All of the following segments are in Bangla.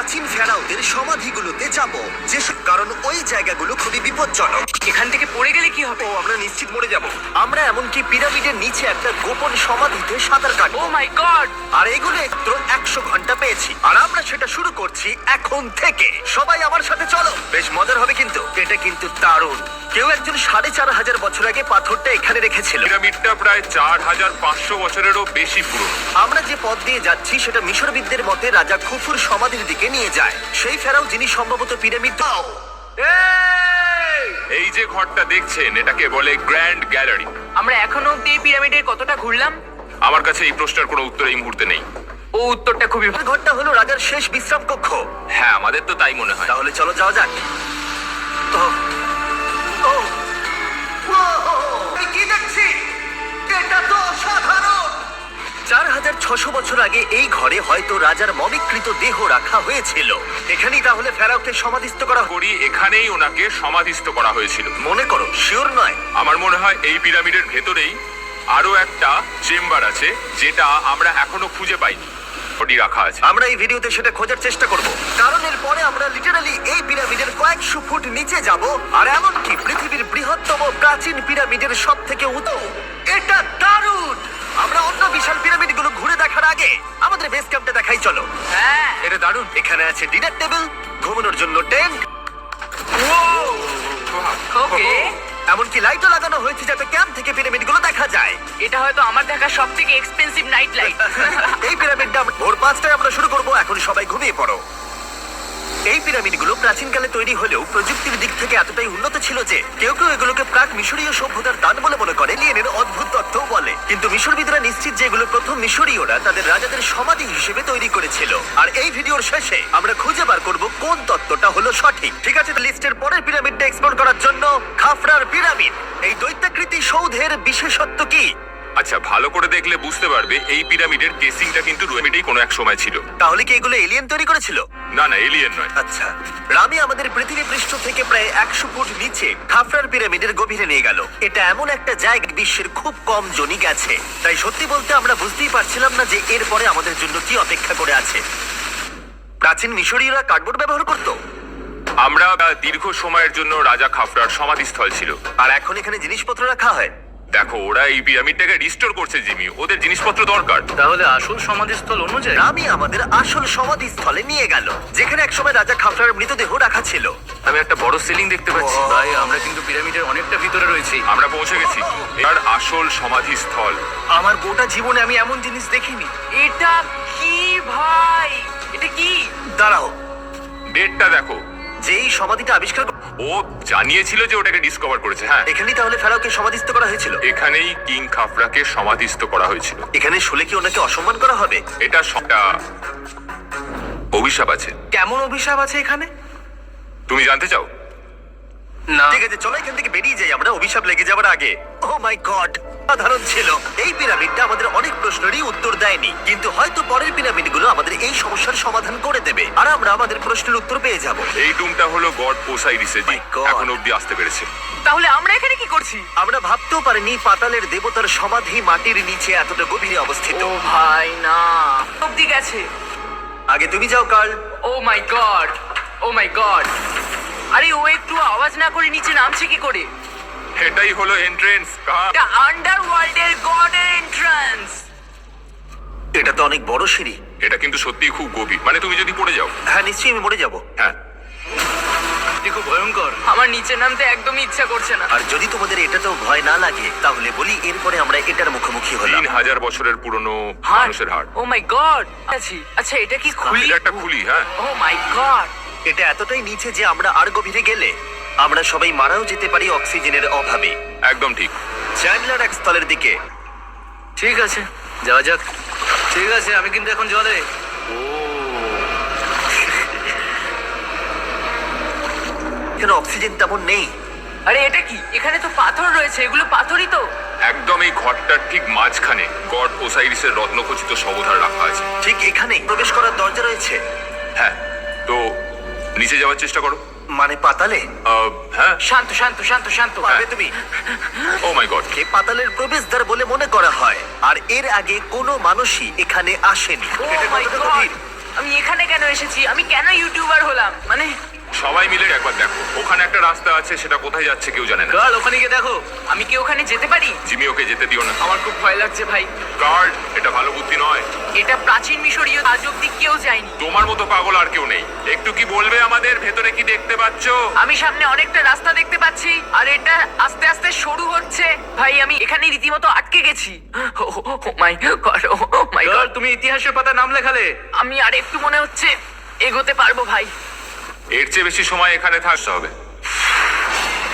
প্রাচীন ফেরাওদের সমাধিগুলোতে যাব, কারণ ওই জায়গাগুলো খুবই বিপজ্জনক। এখান থেকে পড়ে গেলে কি হবে? ও, আমরা নিশ্চিত মরে যাব। আমরা এমনকি পিরামিডের নিচে একটা গোপন সমাধিতে সাঁতার ও কাটবো। মাই গড! আর এগুলো একটু 100 ঘন্টা পেয়েছি, আর আমরা সেটা শুরু করছি এখন থেকে। সবাই আমার সাথে চলো, বেশ মজার হবে কিন্তু। এটা কিন্তু দারুণ। কেউ একজন 4500 বছর আগে পাথরটা এখানে রেখেছিল। পিরামিডটা প্রায় 4500 বছরেরও বেশি পুরনো। আমরা যে পথ দিয়ে যাচ্ছি সেটা মিশরবিদদের মতে রাজা খুফুর সমাধির দিকে নিয়ে যায়, সেই ফেরাও যিনি সম্ভবত পিরামিড। এই যে ঘরটা দেখছেন এটাকে বলে গ্র্যান্ড গ্যালারি। আমরা এখনো অব্দি এই পিরামিডের কতটা ঘুরলাম? আমার কাছে এই প্রশ্নের কোনো উত্তর এই মুহূর্তে নেই। ও উত্তরটা খুবই ভালো। ঘরটা হলো রাজার শেষ বিশ্রাম কক্ষ। হ্যাঁ, আমাদের তো তাই মনে হয়। তাহলে চলো যাওয়া যাক। ও, ও, ও, আমি কি দেখছি? এটা তো অসাধারণ। 4600 বছর আগে এই ঘরে হয়তো রাজার মমিকৃত দেহ রাখা হয়েছিল। এখানেই তাহলে ফেরাওকে সমাধিস্থ করা করি এখানেই ওনাকে সমাধিস্থ করা হয়েছিল। মনে করো, শিওর নয়। আমার মনে হয় এই পিরামিডের ভেতরেই আরো একটা চেম্বার আছে যেটা আমরা এখনো খুঁজে পাইনি। ওটি রাখা আছে। আমরা এই ভিডিওতে সেটা খোঁজার চেষ্টা করব, কারণ এরপরে আমরা লিটারালি এই পিরামিডের কয়েকশো ফুট নিচে যাব, আর এমনকি পৃথিবীর বৃহত্তম প্রাচীন পিরামিডের সব থেকে উঁচু। এটা দারুণ। আমরা অন্য বিশাল পিরামিডগুলো ঘুরে দেখার আগে আমাদের বেস ক্যাম্পটা দেখাই চলো। হ্যাঁ, এটা দারুণ। এখানে আছে ডিনার টেবিল, ঘুমানোর জন্য টেন্ট, ওকে। এমনকি লাইটও লাগানো হয়েছে যাতে ক্যাম্প থেকে পিরামিডগুলো দেখা যায়। এটা হয়তো আমার দেখা সবথেকে এক্সপেন্সিভ নাইট লাইট। এই পিরামিডটা ভোর 5টায় আমরা শুরু করব। এখন সবাই ঘুমিয়ে পড়ো। এই পিরামিডগুলো প্রাচীনকালে তৈরি হলেও প্রযুক্তির দিক থেকে এতটাই উন্নত ছিল যে কেউ কেউ এগুলোকে প্রাক মিশরীয় সভ্যতার দান বলে মনে করে। লিয়েনের অদ্ভুত তথ্যও বলে, কিন্তু মিশরবিদরা নিশ্চিত যে এগুলো প্রথম মিশরীয়রা তাদের রাজাদের সমাধি হিসেবে তৈরি করেছিল। আর এই ভিডিওর শেষে আমরা খুঁজে বার করব কোন তত্ত্বটা হলো সঠিক। ঠিক আছে, লিস্টের পরের পিরামিডটা এক্সপ্লোর করার জন্য খাফরার পিরামিড। এই দৈত্যাকৃতি সৌধের বিশেষত্ব কি? আচ্ছা, ভালো করে দেখলে বুঝতে পারবে এই পিরামিডের কেসিংটা কিন্তু পিরামিডেই কোনো এক সময় ছিল। তাহলে কি এগুলো এলিয়েন তৈরি করেছিল? না না, এলিয়েন নয়। আচ্ছা, রামি আমাদের পৃথিবী পৃষ্ঠ থেকে প্রায় 100 ফুট নিচে খাফরার পিরামিডের গভীরে নিয়ে গেল। এটা এমন একটা জায়গা বিশ্বের খুব কম জনই গেছে, তাই সত্যি বলতে আমরা বুঝতেই পারছিলাম না যে এরপরে আমাদের জন্য কি অপেক্ষা করে আছে। প্রাচীন মিশরীয়রা কার্ডবোর্ড ব্যবহার করত, আমরা দীর্ঘ সময়ের জন্য রাজা খাফরার সমাধিস্থল ছিল। আর এখন এখানে জিনিসপত্র রাখা হয়। দেখো, ওরা এই পিরামিডটাকে রিস্টোর করছে জিমি, ওদের জিনিসপত্র দরকার। তাহলে আসল সমাধিস্থল অন্য জায়গায়? রামি আমাদের আসল সমাধিস্থলে নিয়ে গেল, যেখানে একসময় রাজা খাফরার মৃতদেহ রাখা ছিল। আমি একটা বড় সিলিং দেখতে পাচ্ছি। ও। ভাই, আমরা কিন্তু পিরামিডের অনেকটা ভিতরে রয়েছি। আমরা পৌঁছে গেছি এর আসল সমাধিস্থল। আমার গোটা জীবনে আমি এমন জিনিস দেখিনি। এটা কি ভাই? এটা কি? দাঁড়াও, ডেটটা দেখো। যেই সমাধিটা আবিষ্কার ও জানিয়েছিল যে ওটাকে ডিসকভার করেছে। হ্যাঁ, এখানেই তাহলে ফেরাওকে সমাধিস্থ করা হয়েছিল। এখানেই কিং খাফরাকে সমাধিস্থ করা হয়েছিল। এখানে শুলে কি ওনাকে অসম্মান করা হবে? এটা একটা অভিশাপ আছে। কেমন অভিশাপ আছে এখানে? তুমি জানতে চাও? না, ঠিক আছে, চলো এখান থেকে বেরিয়ে যাই আমরা অভিশাপ লেগে যাবার আগে। ও মাই গড, সাধারণ ছিল। এই পিরামিডটা আমাদের অনেক প্রশ্নেরই উত্তর দেয়নি, কিন্তু হয়তো পরের পিরামিডগুলো আমাদের এই সমস্যার সমাধান করে দেবে, আর আমরা আমাদের প্রশ্নের উত্তর পেয়ে যাব। এই টুমটা হলো গড পোসাইরিসের My God. এখন অব্দি আসতে পেরেছে। তাহলে আমরা এখানে কি করছি? আমরা ভাবতেও পারিনি পাতালের দেবতার সমাধি মাটির নিচে এতটা গভীরে অবস্থিত। ও ভাই না, অব্দি গেছে। আগে তুমি যাও curl. O my God, oh my god. আরে ও একটু আওয়াজ না করে নিচে নামছে কি করে? এটাই হলো এন্ট্রেন্স। এটা আন্ডারওয়ার্ল্ডের গডের এন্ট্রান্স। এটা তো অনেক বড় সিঁড়ি। এটা কিন্তু সত্যিই খুব গভীর, মানে তুমি যদি পড়ে যাও। হ্যাঁ, নিশ্চয়ই আমি মরে যাব। হ্যাঁ, এটি খুব ভয়ঙ্কর। আমার নিচে নামতে একদমই ইচ্ছা করছে না। আর যদি তোমাদের এটাতেও ভয় না লাগে তাহলে বলি এরপরে আমরা এটার মুখোমুখি হলাম। 3000 বছরের পুরনো মানুষের হাড়। ও মাই গড। আচ্ছা, এটা কি খুলি? এটা একটা খুলি। হ্যাঁ, ও মাই গড। এটা এতটাই নিচে যে আমরা আর গভীরে গেলে আমরা সবাই মারাও যেতে পারি অক্সিজেনের অভাবে। একদম ঠিক। চ্যান্ডলার এক স্থলের দিকে। ঠিক আছে, যাওয়া যাক। ঠিক আছে, আমি কিন্তু এখন জলে। এখানে অক্সিজেন তেমন নেই। আরে এটা কি? এখানে তো পাথর রয়েছে, এগুলো পাথরই তো। একদম এই ঘরটার ঠিক মাঝখানে গড ওসাইরিসের রত্নখচিত শবধার রাখা আছে। ঠিক এখানেই প্রবেশ করার দরজা রয়েছে। হ্যাঁ, তো নিচে যাওয়ার চেষ্টা করো। মানে পাতালে? হ্যাঁ। শান্ত শান্ত শান্ত শান্ত। পারবে তুমি? ও মাই গড। কে পাতালের প্রবেশদ্বার বলে মনে করা হয়, আর এর আগে কোনো মানুষই এখানে আসেনি। Oh এটা my কতটা God! গভীর? আমি এখানে কেন এসেছি? আমি কেন ইউটিউবার হলাম? মানে সবাই মিলে একবার দেখো, ওখানে একটা রাস্তা আছে, সেটা কোথায় যাচ্ছে কেউ জানে না। গার্ল, ওখানে গিয়ে দেখো। আমি কি ওখানে যেতে পারি? জিমি, ওকে যেতে দিও না। আমার খুব ভয় লাগছে ভাই। গার্ড, এটা ভালো বুদ্ধি নয়। এটা প্রাচীন মিশরীয়, আজ অব্দি কেউ যায়নি। তোমার মতো পাগল আর কেউ নেই। একটু কি বলবে আমাদের ভেতরে কি দেখতে পাচ্ছো? আমি সামনে অনেকটা রাস্তা দেখতে পাচ্ছি, আর এটা আস্তে আস্তে সরু হচ্ছে। ভাই আমি এখানে রীতিমতো আটকে গেছি। Oh my God, oh my girl, God. তুমি ইতিহাসের পাতা নাম লেখালে। আমি আর একটু মনে হচ্ছে এগোতে পারবো ভাই। এর চেয়ে বেশি সময় এখানে থাকতে হবে।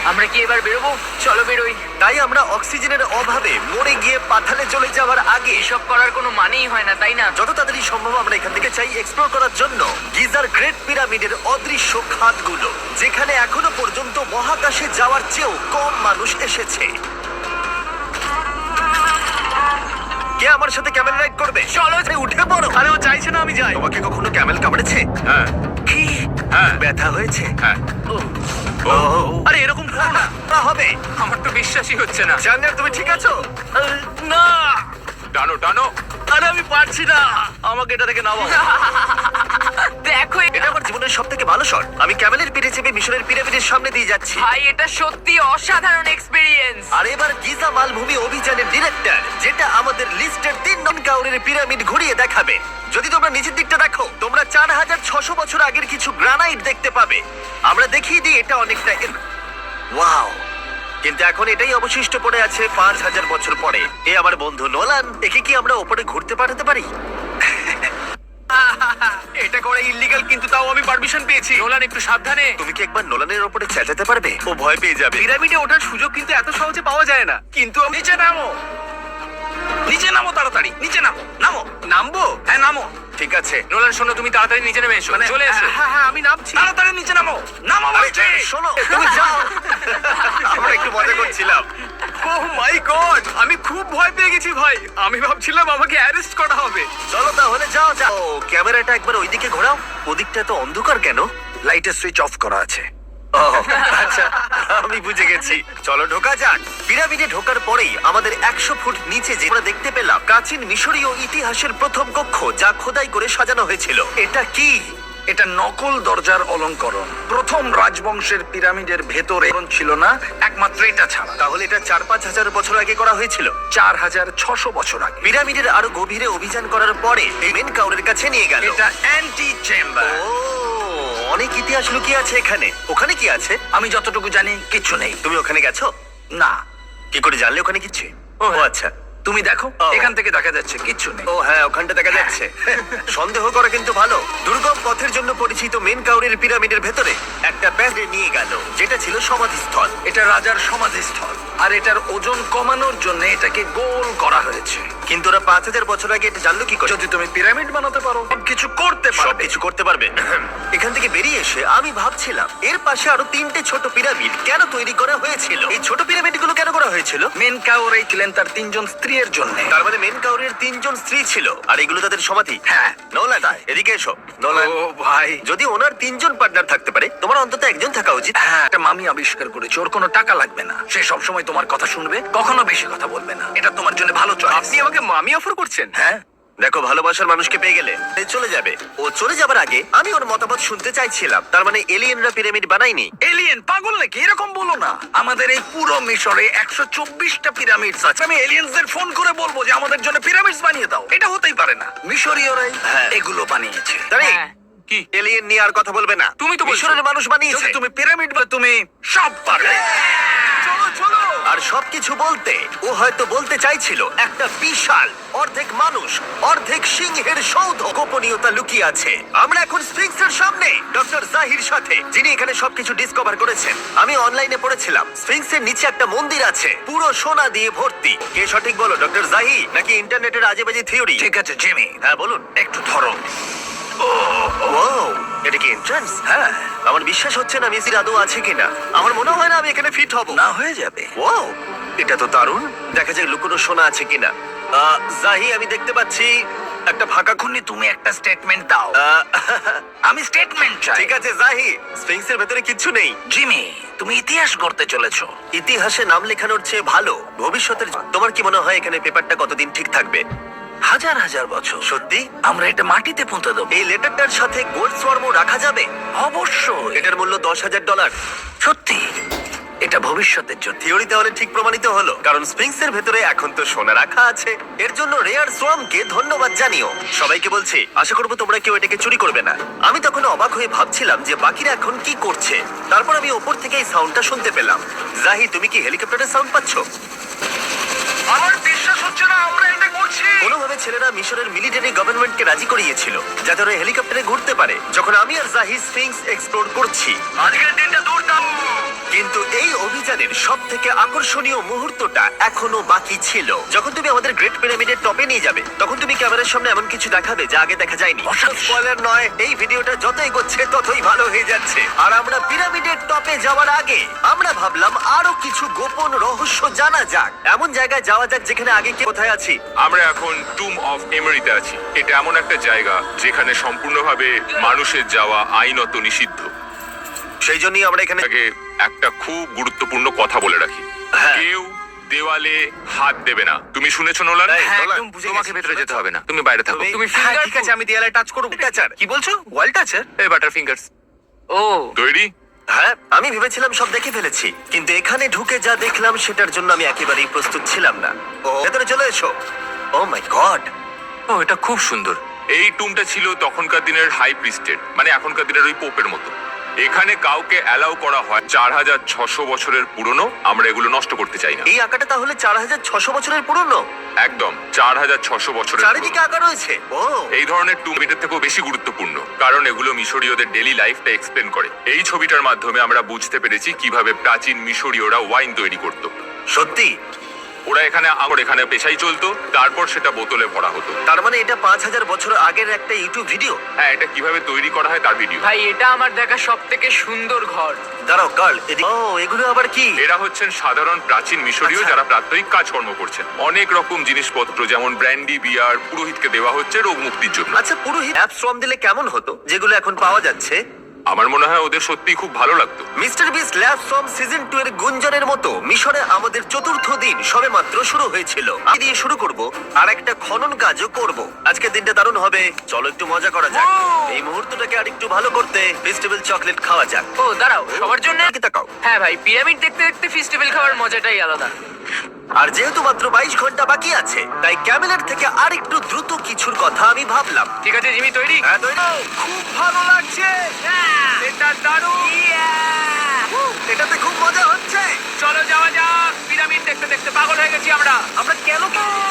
আমরা কি এবার বেরোবো? চলো বেরোই। তাই আমরা অক্সিজেনের অভাবে মরে গিয়ে পাতালে চলে যাওয়ার আগে এসব করার কোনো মানেই হয় না, তাই না? যত তাড়াতাড়ি সম্ভব আমরা এখান থেকে চাই এক্সপ্লোর করার জন্য গিজার গ্রেট পিরামিডের অদৃশ্য খাতগুলো, যেখানে এখনো পর্যন্ত মহাকাশে যাওয়ার চেয়েও কম মানুষ এসেছে। কে আমার সাথে ক্যামেল রাইড করবে? চলো। আরে উঠে পড়ো। আরে ও চাইছে না আমি যাই। তোমাকে কখনো ক্যামেল কামড়েছে? হ্যাঁ, কি? হ্যাঁ, ব্যথা হয়েছে? হ্যাঁ। ও আরে এরকম করো না। তা হবে। আমার তো বিশ্বাসই হচ্ছে না। জান্নাত, তুমি ঠিক আছো? না, টানো টানো। আরে আমি পারছি না, আমাকে এটা থেকে নামাও। দেখো এটা আমার জীবনের সব থেকে ভালো শট। আমি ক্যামেলের পিঠে চেপে মিশরের পিরামিডের সামনে দিয়ে যাচ্ছি। ভাই, এটা সত্যি অসাধারণ এক্সপেরিয়েন্স। আর এবার গিজা মালভূমি অভিযানের ডিরেক্টর, যেটা আমাদের লিস্টের 3 নং কাউরের পিরামিড ঘুরিয়ে দেখাবে। যদি তোমরা নিচের দিকটা দেখো, তোমরা 4600 বছর আগের কিছু গ্রানাইট দেখতে পাবে। আমরা দেখিয়ে দিই এটা অনেকটা ওয়াও, কিন্তু এখন এটাই অবশিষ্ট পড়ে আছে 5000 বছর পরে। এ আমার বন্ধু নোলান, একে কি আমরা ওপরে ঘুরতে পাঠাতে পারি? এটা করা ইল্লিগাল, কিন্তু তাও আমি পারমিশন পেয়েছি। নোলান, একটু সাবধানে। তুমি কি একবার নোলানের ওপরে চেঁচাতে পারবে? ও ভয় পেয়ে যাবে। পিরামিডে ওঠার সুযোগ কিন্তু এত সহজে পাওয়া যায় না। কিন্তু নিচে নামো, নিচে নামো, তাড়াতাড়ি নিচে নামো। নামো। নামবো? হ্যাঁ নামো। ঠিক আছে। নোলান শোনো, তুমি তাড়াতাড়ি নিচে নেমে এসো। চলে এসো। হ্যাঁ হ্যাঁ, আমি নামছি। তাড়াতাড়ি নিচে নামো। নামো আরে, বলছি। শোনো, তুমি যাও। আমরা একটু মজা করছিলাম। ও মাই গড, আমি খুব ভয় পেয়ে গেছি ভাই। আমি ভাবছিলাম আমাকে অ্যারেস্ট করা হবে। চলো তাহলে যাও যাও। ক্যামেরাটা একবার ওইদিকে ঘোরাও। ওদিকটা তো অন্ধকার কেন? লাইটের সুইচ অফ করা আছে। ও আচ্ছা, আমি বুঝে গেছি। চলো ঢোকা যাক। পিরামিডে ঢোকার পরেই আমাদের 100 ফুট নিচে যে আমরা দেখতে পেলাম প্রাচীন মিশরীয় ইতিহাসের প্রথম কক্ষ, যা খোদাই করে সাজানো হয়েছিল। এটা কি? এটা নকল দরজার অলঙ্করণ। প্রথম রাজবংশের পিরামিডের ভেতরে ছিল না, একমাত্র এটা ছাড়া। তাহলে এটা 4-5 হাজার বছর আগে করা হয়েছিল। 4600 বছর আগে। পিরামিডের আরো গভীরে অভিযান করার পরে এই মেন কাউরের কাছে নিয়ে গেল। এটা অ্যান্টি চেম্বার। ও, অনেক ইতিহাস লুকিয়ে আছে এখানে। ওখানে কি আছে? আমি যতটুকু জানি কিছু নেই। তুমি ওখানে গেছো? না, কি করে জানলে ওখানে কিছু? ও আচ্ছা। তুমি দেখো, ও। এখান থেকে দেখা যাচ্ছে কিছু নেই। ও হ্যাঁ, ওখানটা দেখা যাচ্ছে। সন্দেহ করা কিন্তু ভালো। দুর্গম পথের জন্য পরিচিত মেন কাউরের পিরামিডের ভেতরে একটা প্যাসেজ নিয়ে গেল, যেটা ছিল সমাধিস্থল। এটা রাজার সমাধিস্থল, আর এটার ওজন কমানোর জন্য এটাকে গোল করা হয়েছে। কিন্তু ওরা 5000 বছর আগে এটা জানলো কি করে? যদি তুমি পিরামিড বানাতে পারো, কিছু করতে পারবে। সবকিছু করতে পারবে। এখান থেকে বেরিয়ে এসে আমি ভাবছিলাম, এর পাশে আরো 3টে ছোট পিরামিড কেন তৈরি করা হয়েছিল? এই ছোট পিরামিড গুলো কেন করা হয়েছিল? মেন কাউরেই ছিলেন তার 3 জন স্ত্রীর জন্য। তার মানে মেন কাউরের 3 জন স্ত্রী ছিল, আর এগুলো তাদের সমাধি। হ্যাঁ। নোলান, এদিকে এসো। নোলান, ও ভাই, যদি ওনার 3 জন পার্টনার থাকতে পারে, তোমার অন্তত একজন থাকা উচিত। হ্যাঁ, একটা মামি আবিষ্কার করেছে। ওর কোনো টাকা লাগবে না, সে সব সময় তোমার কথা শুনবে, কখনো বেশি কথা বলবে না। এটা তোমার জন্য ভালো চয়েস। আপনি আমাকে মামি অফার করছেন? হ্যাঁ, দেখো, ভালোবাসার মানুষকে পেয়ে গেলে এ চলে যাবে। ও চলে যাবার আগে আমি ওর মতামত শুনতে চাইছিলাম। তার মানে এলিয়েনরা পিরামিড বানায়নি? এলিয়েন পাগল নাকি? এরকম বলো না। আমাদের এই পুরো মিশরে 124টা পিরামিডস আছে। আমি এলিয়েন্সদের ফোন করে বলবো যে আমাদের জন্য পিরামিডস বানিয়ে দাও। এটা হতেই পারে না। মিশরীয়রাই হ্যাঁ। এগুলো বানিয়েছে। তাই হ্যাঁ। কি? এলিয়েন নিয়ে আর কথা বলবে না। তুমি তো বলছো। মিশরের মানুষ বানিয়েছে। যদি তুমি পিরামিড বা তুমি সব পারবে। চলো চলো। আর সবকিছু বলতে ও হয়তো বলতে চাইছিল একটা বিশাল অর্ধেক মানুষ অর্ধেক সিংহের সৌধ গোপনীয়তা লুকিয়ে আছে। আমরা এখন স্ফিংসের সামনে ডক্টর জাহির সাথে, যিনি এখানে সবকিছু ডিসকভার করেছেন। আমি অনলাইনে পড়েছিলাম স্ফিংসের নিচে একটা মন্দির আছে, পুরো সোনা দিয়ে ভর্তি। কে সঠিক বলো, ডক্টর জাহি নাকি ইন্টারনেটের আজেবাজে থিওরি? ঠিক আছে জিমি, হ্যাঁ বলুন। একটু ধরো। ও, এটা কি এন্ট্রান্স? হ্যাঁ, আমার বিশ্বাস হচ্ছে না মিসির আদৌ আছে কিনা। আমার মনে হয় না আমি এখানে ফিট হব। না হয়ে যাবে। ও, এটা তো দারুণ। দেখা যাক লুকোনো সোনা আছে কিনা। জাহি, আমি দেখতে পাচ্ছি একটা ফাঁকা এখনই তুমি একটা স্টেটমেন্ট দাও। আমি স্টেটমেন্ট চাই। ঠিক আছে জাহি, স্ফিংসের ভেতরে কিচ্ছু নেই। জিমি, তুমি ইতিহাস গড়তে চলেছো। ইতিহাসে নাম লেখানোর চেয়ে ভালো ভবিষ্যতের। তোমার কি মনে হয় এখানে পেপারটা কতদিন ঠিক থাকবে? হাজার হাজার বছর। সত্যি? আমরা এটা মাটিতে পুঁতে দেবো। এই লেটারটার সাথে গোল্ড সোয়ার্মও রাখা যাবে? অবশ্যই। এটার মূল্য $10,000। সত্যি এটা ভবিষ্যতের জন্য। থিওরি তাহলে ঠিক প্রমাণিত হলো, কারণ স্পিংসের ভেতরে এখন তো সোনা রাখা আছে। এর জন্য রেয়ার সোয়ামকে ধন্যবাদ জানিও। সবাইকে বলছি, আশা করবো তোমরা কেউ এটাকে চুরি করবে না। আমি তখন অবাক হয়ে ভাবছিলাম যে বাকিরা এখন কি করছে। তারপর আমি ওপর থেকে এই সাউন্ডটা শুনতে পেলাম। জাহি, তুমি কি হেলিকপ্টারের সাউন্ড পাচ্ছ? আমার বিশ্বাস হচ্ছে না আমরা এটা করছি। কোনোভাবে ছেলেরা মিশরের মিলিটারি গভর্নমেন্টকে রাজি করিয়েছিল যাতে ওরা হেলিকপ্টারে ঘুরতে পারে যখন আমি আর জাহি স্পিংস এক্সপ্লোর করছি। আজকের দিনটা দুর্দান্ত। কিন্তু এই অভিযানের সব থেকে আকর্ষণীয় মুহূর্তটা এখনো বাকি ছিল। যখন তুমি আমাদের গ্রেট পিরামিডের টপে নিয়ে যাবে তখন তুমি ক্যামেরার সামনে এমন কিছু দেখাবে যা আগে দেখা যায়নি। স্পয়লার নয়, এই ভিডিওটা যত এগোচ্ছে ততই ভালো হয়ে যাচ্ছে। আর আমরা পিরামিডের টপে যাওয়ার আগে আমরা ভাবলাম আরো কিছু গোপন রহস্য জানা যাক। এমন জায়গায় যাওয়া যাক যেখানে আগে কে কোথায় আছি। আমরা এখন টুম অফ এমরিতে আছি। এটা এমন একটা জায়গা যেখানে সম্পূর্ণভাবে মানুষের যাওয়া আইনত নিষিদ্ধ। সেই জন্যই আমরা এখানে। আগে একটা খুব গুরুত্বপূর্ণ কথা বলে রাখি, হ্যাঁ। কেউ দেওয়ালে হাত দেবে না। তুমি শুনেছো নোলান? এই, হ্যাঁ, নোলান, একদম বুঝে তোমাকে গেছি। ভেতরে যেতে হবে না, তুমি বাইরে থাকো। তুমি- তুমি হ্যাঁ, ফিঙ্গার ঠিক আছে, আমি দেয়ালে টাচ করবো। টাচার। কি বলছো? ওয়াল টাচার? এই বাটার ফিঙ্গারস ও তৈরি? হ্যাঁ, আমি ভেবেছিলাম সব দেখে ফেলেছি, কিন্তু এখানে ঢুকে যা দেখলাম সেটার জন্য আমি একেবারেই প্রস্তুত ছিলাম না। ও ভেতরে চলে এসো। ও মাই গড, ও এটা খুব সুন্দর। এই টুমটা ছিল তখনকার দিনের হাই প্রিস্টেড, মানে এখনকার দিনের ওই পোপের মতো। এখানে কাউকে অ্যালাউ করা হয় 4600 বছরের পুরনো। আমরা এগুলো নষ্ট করতে চাই না। এই আঁকাটা তাহলে 4600 বছরের পুরনো? একদম 4600 বছরের চারিদিকে পুরনো। আঁকা রয়েছে। ও এই ধরনের টুম এটার থেকেও বেশি গুরুত্বপূর্ণ, কারণ এগুলো মিশরীয়দের ডেইলি লাইফটা এক্সপ্লেন করে। এই ছবিটার মাধ্যমে আমরা বুঝতে পেরেছি কিভাবে প্রাচীন মিশরীয়রা ওয়াইন তৈরি করত। সত্যি? ওরা এখানে পেশাই চলতো, তারপর সেটা বোতলে ভরা হতো। তার মানে এটা 5000 বছর আগের একটা ইউটিউব ভিডিও? হ্যাঁ, এটা কিভাবে তৈরি করা হয় তার ভিডিও। ভাই, এটা আমার দেখা সব থেকে সুন্দর ঘর। দাঁড়াও গার্ল, ও এগুলো আবার কি? এরা হচ্ছেন সাধারণ প্রাচীন মিশরীয় আচ্ছা। যারা প্রাত্যহিক কাজকর্ম করছেন। অনেক রকম জিনিসপত্র যেমন ব্র্যান্ডি, বিয়ার পুরোহিতকে দেওয়া হচ্ছে রোগ মুক্তির জন্য। আচ্ছা, পুরোহিত অ্যাপস ফর্ম দিলে কেমন হতো যেগুলো এখন পাওয়া যাচ্ছে? আমার মনে হয় ওদের সত্যিই খুব ভালো লাগতো। Mister beast lab from season 2 এর গুঞ্জনের মতো মিশরে আমাদের চতুর্থ দিন সবেমাত্র শুরু হয়েছিল। আমি দিয়ে শুরু করব আর একটা খনন কাজও করব। আজকের দিনটা দারুণ হবে, চলো একটু মজা করা যাক। এই মুহূর্তটাকে আর একটু ভালো করতে ফেস্টিভ্যাল চকলেট খাওয়া যাক। ও দাঁড়াও, সবার জন্য? কি তাকাও। হ্যাঁ ভাই, পিরামিড দেখতে দেখতে ফেস্টিভ্যাল খাওয়ার মজাটাই আলাদা। আর যেহেতু মাত্র 22 ঘন্টা বাকি আছে তাই ক্যামেলের থেকে আর একটু দ্রুত কিছুর কথা আমি ভাবলাম। ঠিক আছে জিমি, তৈরি? হ্যাঁ, তৈরি? খুব ভালো লাগছে। এটা দারুণ। এটাতে খুব মজা হচ্ছে। চলো যাওয়া যাক। পিরামিড দেখতে দেখতে পাগল হয়ে গেছি আমরা। আমরা কেন?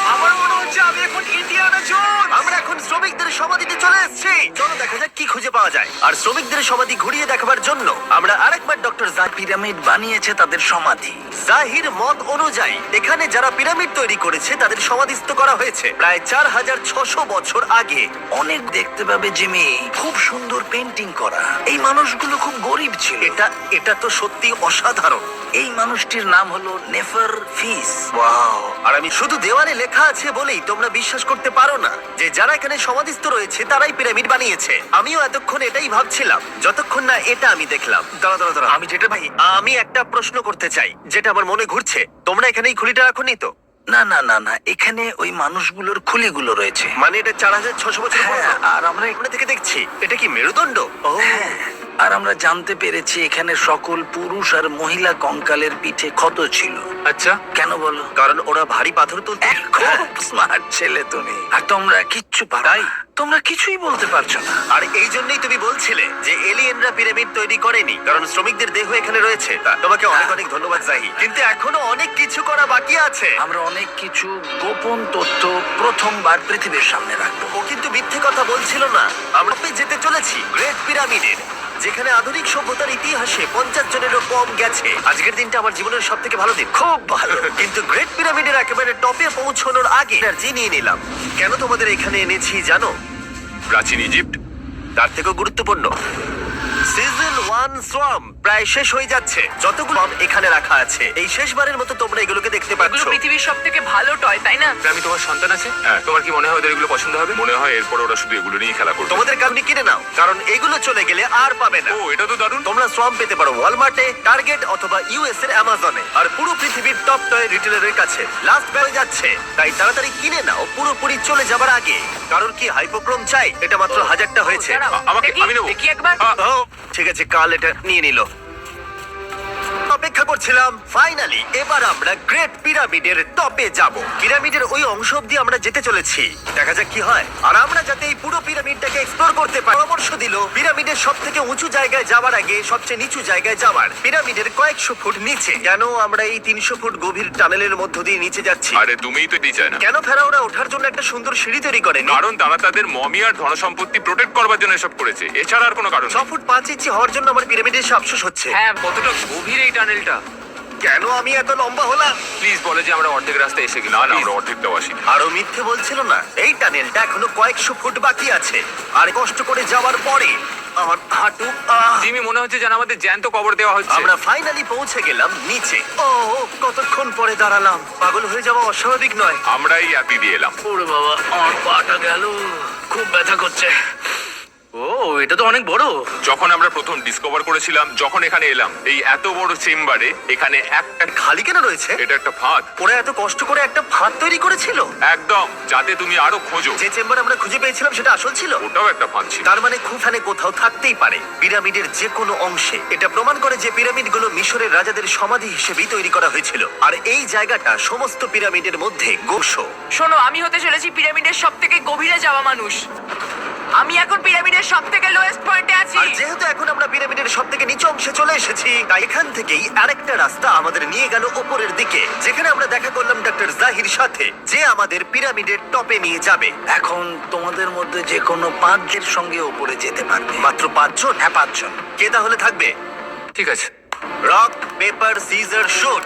আমার মনে হচ্ছে আমি এখন ইন্ডিয়ানা জোনস। আমরা এখন শ্রমিকদের সমাধিতে চলে এসেছি। চলো দেখা যাক কি খুঁজে পাওয়া যায়। আর শ্রমিকদের সমাধি ঘুরিয়ে দেখাবার জন্য আমরা আরেকবার ডক্টর পিরামিড বানিয়েছে তাদের সমাধি। জাহির মত অনুযায়ী এখানে যারা পিরামিড তৈরি করেছে তাদের সমাধিস্থ করা হয়েছে প্রায় 4600 বছর আগে। অনেক দেখতে পাবে জিমি, খুব সুন্দর পেন্টিং করা। এই মানুষগুলো খুব গরিব ছিল। এটা তো সত্যি অসাধারণ। এই মানুষটির নাম হলো নেফার ফিস। ওয়াও! আর আমি শুধু দেওয়ালে লেখা আছে বলেই তোমরা বিশ্বাস করতে পারো না যে যারা এখানে সমাধিস্থ রয়েছে তারাই পিরামিড বানিয়েছে। আমিও এতক্ষণ এটাই ভাবছিলাম যতক্ষণ না এটা আমি দেখলাম। দাঁড়া, আমি যেটা ভাই, আমি একটা প্রশ্ন করতে চাই যেটা আমার মনে ঘুরছে। তোমরা এখানে এই খুলিটা রাখোনি তো? না না না না, এখানে ওই মানুষগুলোর খুলিগুলো রয়েছে। মানে এটা 4600 বছর পুরনো? হ্যাঁ, আর আমরা এখানে থেকে দেখছি এটা কি মেরুদণ্ড? ও হ্যাঁ, আর আমরা জানতে পেরেছি এখানে সকল পুরুষ আর মহিলা কঙ্কালের পিঠে ক্ষত ছিল। আচ্ছা, কেন বলো? কারণ ওরা ভারী পাথর তুলতে। খুব স্মার্ট ছেলে তুমি। আর তোমরা কিচ্ছু পারো না। তোমরা কিছুই বলতে পারছো না। আর এই জন্যই তুমি বলছিলে যে এলিয়েনরা পিরামিড তৈরি করেনি, কারণ শ্রমিকদের দেহ এখানে রয়েছে। তোমাকে অনেক অনেক ধন্যবাদ জাহি, কিন্তু এখনো অনেক কিছু করা বাকি আছে। আমরা অনেক কিছু গোপন তথ্য প্রথমবার পৃথিবীর সামনে রাখবো। ও কিন্তু মিথ্যে কথা বলছিল না। আমরা যেতে চলেছি গ্রেট পিরামিডের, যেখানে আধুনিক সভ্যতার ইতিহাসে 50 জনেরও কম গেছে। আজকের দিনটা আমার জীবনের সব থেকে ভালো দিন। খুব ভালো। কিন্তু গ্রেট পিরামিডের একেবারে টপে পৌঁছানোর আগে এনার্জি নিয়ে নিলাম। কেন তোমাদের এখানে এনেছি জানো? প্রাচীন ইজিপ্ট। তার থেকেও গুরুত্বপূর্ণ সিজন 1 সোয়াম প্রায় শেষ হয়ে যাচ্ছে। যতগুলো swamp এখানে রাখা আছে, এই শেষবারের মতো তোমরা এগুলোকে দেখতে এগুলো পাচ্ছ। পৃথিবীর সব থেকে ভালো টয়, তাই না? আমি তোমার সন্তান আছে, হ্যাঁ, তোমার কি মনে হয় ওদের এগুলো পছন্দ হবে? মনে হয় এরপর ওরা শুধু এগুলো নিয়ে খেলা করবে। তোমাদের কারণে কিনে নাও, কারণ এগুলো চলে গেলে আর পাবে না। ও, এটা তো দারুণ। তোমরা সোয়াম পেতে পারো ওয়ালমার্টে, টার্গেট অথবা ইউএস এর অ্যামাজনে, আর পুরো পৃথিবীর টপ টয় রিটেলারের কাছে লাস্ট বেড়ে যাচ্ছে। তাই তাড়াতাড়ি কিনে নাও পুরোপুরি চলে যাবার আগে। কারণ কি হাইপোক্রোম চাই? এটা মাত্র 1000টা হয়েছে। দাঁড়াও, আমাকে- আমি নেবো। দেখি একবার। ও ঠিক আছে, কাল এটা নিয়ে নিল। অপেক্ষা করছিলাম, ফাইনালি এবার আমরা গ্রেট পিরামিডের টপে যাব। পিরামিডের ওই অংশ অব্দি আমরা যেতে চলেছি, দেখা যাক কি হয়। আর আমরা যাতে এই পুরো পিরামিডটাকে এক্সপ্লোর করতে পারি, পরামর্শ দিল পিরামিডের সব থেকে উঁচু জায়গায় যাওয়ার আগে সবচেয়ে নিচু জায়গায় যাওয়ার পিরামিডের কয়েকশো ফুট নিচে। কেন আমরা এই 300 ফুট গভীর টানেলের মধ্য দিয়ে নিচে যাচ্ছি? আরে তুমিই তো দিই চায় না। কেন ফেরাওরা ওঠার জন্য একটা সুন্দর সিঁড়ি তৈরি করেনি? কারণ তারা তাদের মমি আর ধনসম্পত্তি প্রোটেক্ট করবার জন্য এসব করেছে, এছাড়া আর কোনো কারণ 6 নেই। ফুট 5 ইঞ্চি হওয়ার জন্য আমার পিরামিডে এসে আফসোস হচ্ছে। হ্যাঁ, কতটা গভীর এই টানেলটা। কেন আমি এত লম্বা হলাম? প্লিজ বলে যে আমরা অর্ধেক রাস্তায় এসে গেলাম। না না, আমরা অর্ধেকটাও আসিনি। আরো মিথ্যে বলছিল না। এই টানেলটা এখনো কয়েকশো ফুট বাকি আছে, আর কষ্ট করে যাওয়ার পরে আমার হাঁটু জিমি, মনে হচ্ছে যেন আমাদের জ্যান্ত কবর দেওয়া হচ্ছে। আমরা ফাইনালি পৌঁছে গেলাম নিচে। ও কতক্ষণ পরে দাঁড়ালাম, পাগল হয়ে যাওয়া অস্বাভাবিক নয়। আমরাই একই দিয়ে এলাম। ওরে বাবা, আমার পাটা গেল, খুব ব্যথা করছে। ও, এটা তো অনেক বড়। যখন আমরা প্রথম ডিসকভার করেছিলাম, যখন এখানে এলাম, এই এত বড় চেম্বারে এখানে একটা খালি কেন রয়েছে? এটা একটা ফাঁদ। ওরা এত কষ্ট করে একটা ফাঁদ তৈরি করেছিল। একদম, যাতে তুমি আরো খোঁজো। যে চেম্বার আমরা খুঁজে পেয়েছিলাম সেটা আসল ছিল। ওটাও একটা ফাঁদ ছিল। তার মানে খুফানে কোথাও থাকতেই পারে পিরামিডের যে কোনো অংশে। এটা প্রমাণ করে যে পিরামিডগুলো মিশরের রাজাদের সমাধি হিসেবেই তৈরি করা হয়েছিল। আর এই জায়গাটা সমস্ত পিরামিডের মধ্যে গোশো। শোনো, আমি হতে চলেছি পিরামিডের সব থেকে গভীরে যাওয়া মানুষ। আমি এখন পিরামিডের সব থেকে লোয়েস্ট পয়েন্টে আছি। আর যেহেতু এখন আমরা পিরামিডের সব থেকে নিচু অংশে চলে এসেছি, তাই এখান থেকেই আরেকটা রাস্তা আমাদের নিয়ে গেল উপরের দিকে, যেখানে আমরা দেখা করলাম ডক্টর জাহির সাথে, যে আমাদের পিরামিডের টপে নিয়ে যাবে। এখন তোমাদের মধ্যে যে কোনো 5 জনের সঙ্গে উপরে যেতে পারবে। মাত্র 5 জন? হ্যাঁ, 5 জন। কে তাহলে থাকবে? ঠিক আছে। Rock paper scissor shoot.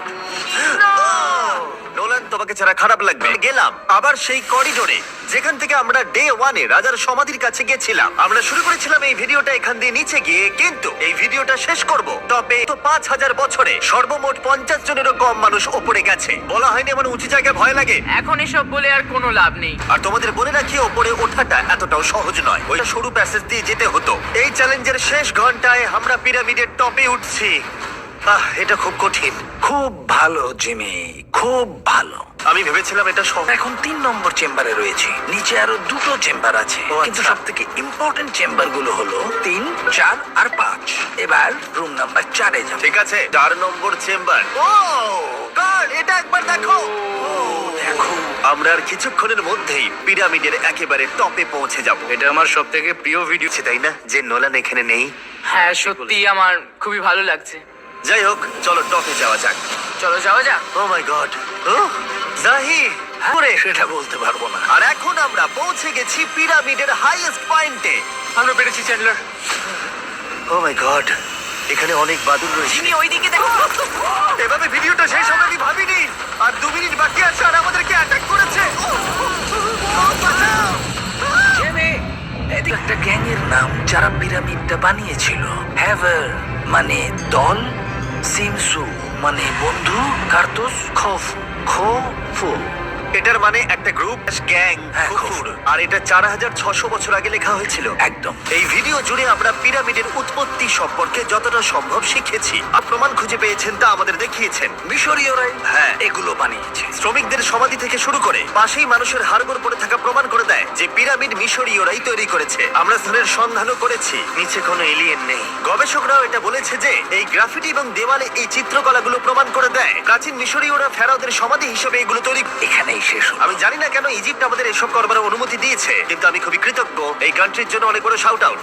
Nolan, তোমাকে ছাড়া খারাপ লাগবে। গেলাম আবার সেই করিডোরে যেখান থেকে আমরা ডে 1-এ রাজার সমাধির কাছে গেছিলাম। আমরা শুরু করেছিলাম এই ভিডিওটা এখান দিয়ে নিচে গিয়ে, কিন্তু এই ভিডিওটা শেষ করব টপে। তো 5000 বছরে সর্বমোট 50 জনেরও কম মানুষ ওপরে গেছে। বলা হয়নি আমার উঁচু জায়গায় ভয় লাগে। এখন এসব বলে আর কোনো লাভ নেই। আর তোমাদের বলে রাখি, ওপরে ওঠাটা এতটাও সহজ নয়। ওই সরু প্যাসেজ দিয়ে যেতে হতো। এই চ্যালেঞ্জের শেষ ঘন্টায় আমরা পিরামিডের টপে উঠছি। এটা খুব কঠিন। খুব ভালো জিমি, খুব ভালো। আমি ভেবেছিলাম এটা সহজ। এখন 3 নম্বর চেম্বারে রয়েছি। নিচে আরো 2টো চেম্বার আছে, ও, কিন্তু আচ্ছা। সব থেকে ইম্পর্টেন্ট চেম্বার গুলো হলো 3, 4 আর 5। এবার রুম নাম্বার 4-এ যাবো। ঠিক আছে, 4 নম্বর চেম্বার। ও গড, এটা একবার দেখো। দেখো, আমরা আর কিছুক্ষণের মধ্যেই পিরামিডের একেবারে টপে পৌঁছে যাব। এটা আমার সব থেকে প্রিয় ভিডিও। তাই না যে নোলান এখানে নেই? হ্যাঁ, সত্যি আমার খুবই ভালো লাগছে। যাই হোক, চলো টপে যাওয়া যাক। চলো যাওয়া যাক। ও মাই গড, জাহির ওরে, সেটা বলতে পারবো না। আর এখন আমরা পৌঁছে গেছি পিরামিডের হাইয়েস্ট পয়েন্টে। আমরা পেরেছি চ্যান্ডলার। ও মাই গড, এখানে অনেক বাদুড় রয়েছে। জিমি, ওইদিকে দেখো। এভাবে ভিডিওটা শেষ হবে আমি ভাবিনি। আর 2 মিনিট বাকি আছে আর আমাদেরকে অ্যাটাক করেছে। বাঁচাও! জিমি, এদিকে একটা গ্যাংয়ের নাম যারা পিরামিডটা বানিয়েছিল। হ্যাভার মানে দল, সিমসু মানে বন্ধু, কার্তুস খোফু। এটার মানে একটা গ্রুপ, গ্যাং, হ্যাঁ, কুকুর। আর এটা 4600 বছর আগে লেখা হয়েছিল। একদম। এই ভিডিও জুড়ে আমরা পিরামিডের উৎপত্তি সম্পর্কে যতটা সম্ভব শিখেছি। আর প্রমাণ খুঁজে পেয়েছেন তা আমাদের দেখিয়েছেন। মিশরীয়রাই হ্যাঁ। এগুলো বানিয়েছে। শ্রমিকদের সমাধি থেকে শুরু করে পাশেই মানুষের হাড়গোড় পড়ে থাকা প্রমাণ করে দেয় যে পিরামিড মিশরীয়রাই তৈরি করেছে। আমরা স্থানের সন্ধানও করেছি, নিচে কোনো এলিয়েন নেই। গবেষকরাও এটা বলেছে যে এই গ্রাফিটি এবং দেওয়ালে এই চিত্রকলাগুলো প্রমাণ করে দেয় প্রাচীন মিশরীয়রা ফেরাওদের সমাধি হিসেবে এগুলো তৈরি। এখানেই শেষ হলো। আমি জানি না কেন ইজিপ্ট আমাদের এসব করবার অনুমতি দিয়েছে, কিন্তু আমি খুবই কৃতজ্ঞ। এই কান্ট্রির জন্য অনেক বড় শাউট আউট।